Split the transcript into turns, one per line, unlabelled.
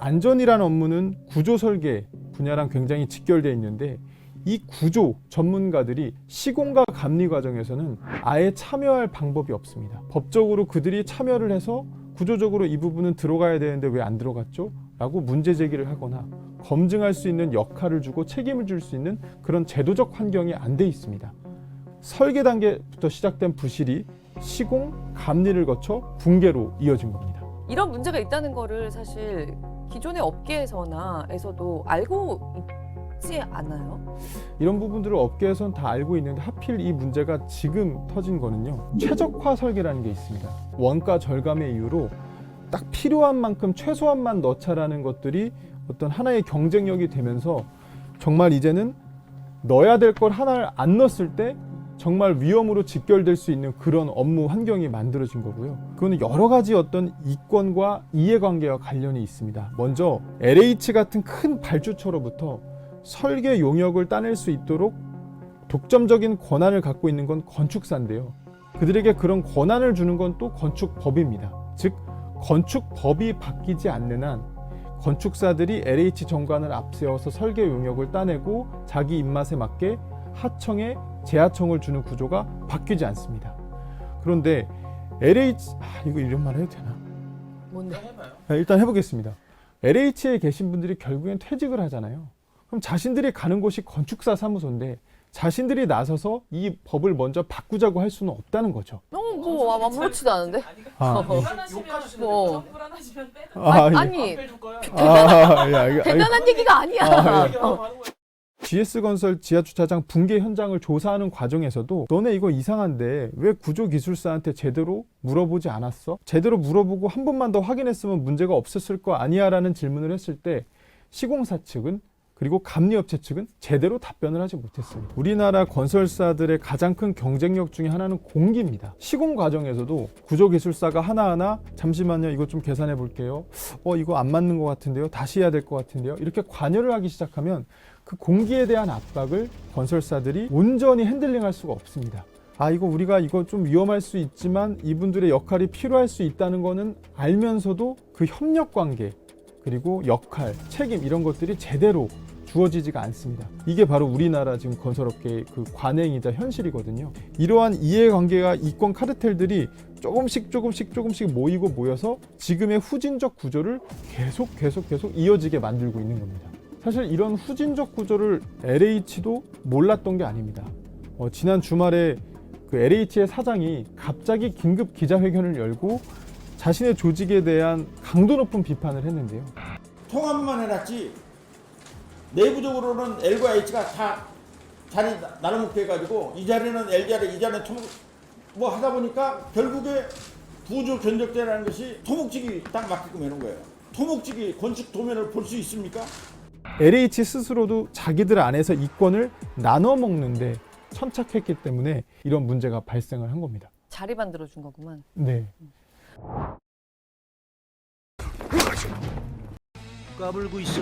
안전이라는 업무는 구조 설계 분야랑 굉장히 직결되어 있는데 이 구조 전문가들이 시공과 감리 과정에서는 아예 참여할 방법이 없습니다. 법적으로 그들이 참여를 해서 구조적으로 이 부분은 들어가야 되는데 왜 안 들어갔죠? 라고 문제 제기를 하거나 검증할 수 있는 역할을 주고 책임을 줄 수 있는 그런 제도적 환경이 안 돼 있습니다. 설계 단계부터 시작된 부실이 시공, 감리를 거쳐 붕괴로 이어진 겁니다.
이런 문제가 있다는 거를 사실 기존의 업계에서도 알고 있지 않아요?
이런 부분들을 업계에서는 다 알고 있는데 하필 이 문제가 지금 터진 거는요. 최적화 설계라는 게 있습니다. 원가 절감의 이유로 딱 필요한 만큼 최소한만 넣자라는 것들이 어떤 하나의 경쟁력이 되면서 정말 이제는 넣어야 될 걸 하나를 안 넣었을 때 정말 위험으로 직결될 수 있는 그런 업무 환경이 만들어진 거고요. 그거는 여러 가지 어떤 이권과 이해관계와 관련이 있습니다. 먼저 LH 같은 큰 발주처로부터 설계 용역을 따낼 수 있도록 독점적인 권한을 갖고 있는 건 건축사인데요. 그들에게 그런 권한을 주는 건 또 건축법입니다. 즉 건축법이 바뀌지 않는 한 건축사들이 LH 정관을 앞세워서 설계 용역을 따내고 자기 입맛에 맞게 하청에 재하청을 주는 구조가 바뀌지 않습니다. 그런데 LH 이거 이런 말 해도 되나?
뭔데?
일단 해보겠습니다. LH에 계신 분들이 결국엔 퇴직을 하잖아요. 그럼 자신들이 가는 곳이 건축사 사무소인데 자신들이 나서서 이 법을 먼저 바꾸자고 할 수는 없다는 거죠.
뭐 아무렇지도 않은데? 뭐. 아니 대단한 얘기가 아니야.
GS건설 지하주차장 붕괴 현장을 조사하는 과정에서도 너네 이거 이상한데 왜 구조기술사한테 제대로 물어보지 않았어? 제대로 물어보고 한 번만 더 확인했으면 문제가 없었을 거 아니야? 라는 질문을 했을 때 시공사 측은 그리고 감리업체 측은 제대로 답변을 하지 못했습니다. 우리나라 건설사들의 가장 큰 경쟁력 중에 하나는 공기입니다. 시공 과정에서도 구조기술사가 하나하나 잠시만요 이거 좀 계산해 볼게요. 이거 안 맞는 것 같은데요. 다시 해야 될 것 같은데요. 이렇게 관여를 하기 시작하면 그 공기에 대한 압박을 건설사들이 온전히 핸들링할 수가 없습니다. 이거 우리가 이거 좀 위험할 수 있지만 이분들의 역할이 필요할 수 있다는 거는 알면서도 그 협력 관계 그리고 역할, 책임 이런 것들이 제대로 주어지지가 않습니다. 이게 바로 우리나라 지금 건설업계의 그 관행이자 현실이거든요. 이러한 이해관계가 이권 카르텔들이 조금씩 모이고 모여서 지금의 후진적 구조를 계속 이어지게 만들고 있는 겁니다. 사실 이런 후진적 구조를 LH도 몰랐던 게 아닙니다. 지난 주말에 그 LH의 사장이 갑자기 긴급 기자회견을 열고 자신의 조직에 대한 강도 높은 비판을 했는데요.
통합만 해놨지 내부적으로는 L과 H가 다 자리 나눠먹게 해가지고 이 자리는 L 자리, 이 자리는 토목 뭐 하다 보니까 결국에 부조 견적대라는 것이 토목직이 딱 맞게끔 해놓은 거예요. 토목직이 건축 도면을 볼 수 있습니까?
LH 스스로도 자기들 안에서 이권을 나눠 먹는데 천착했기 때문에 이런 문제가 발생을 한 겁니다.
자리 만들어준 거구만.
네.
까불고 있어.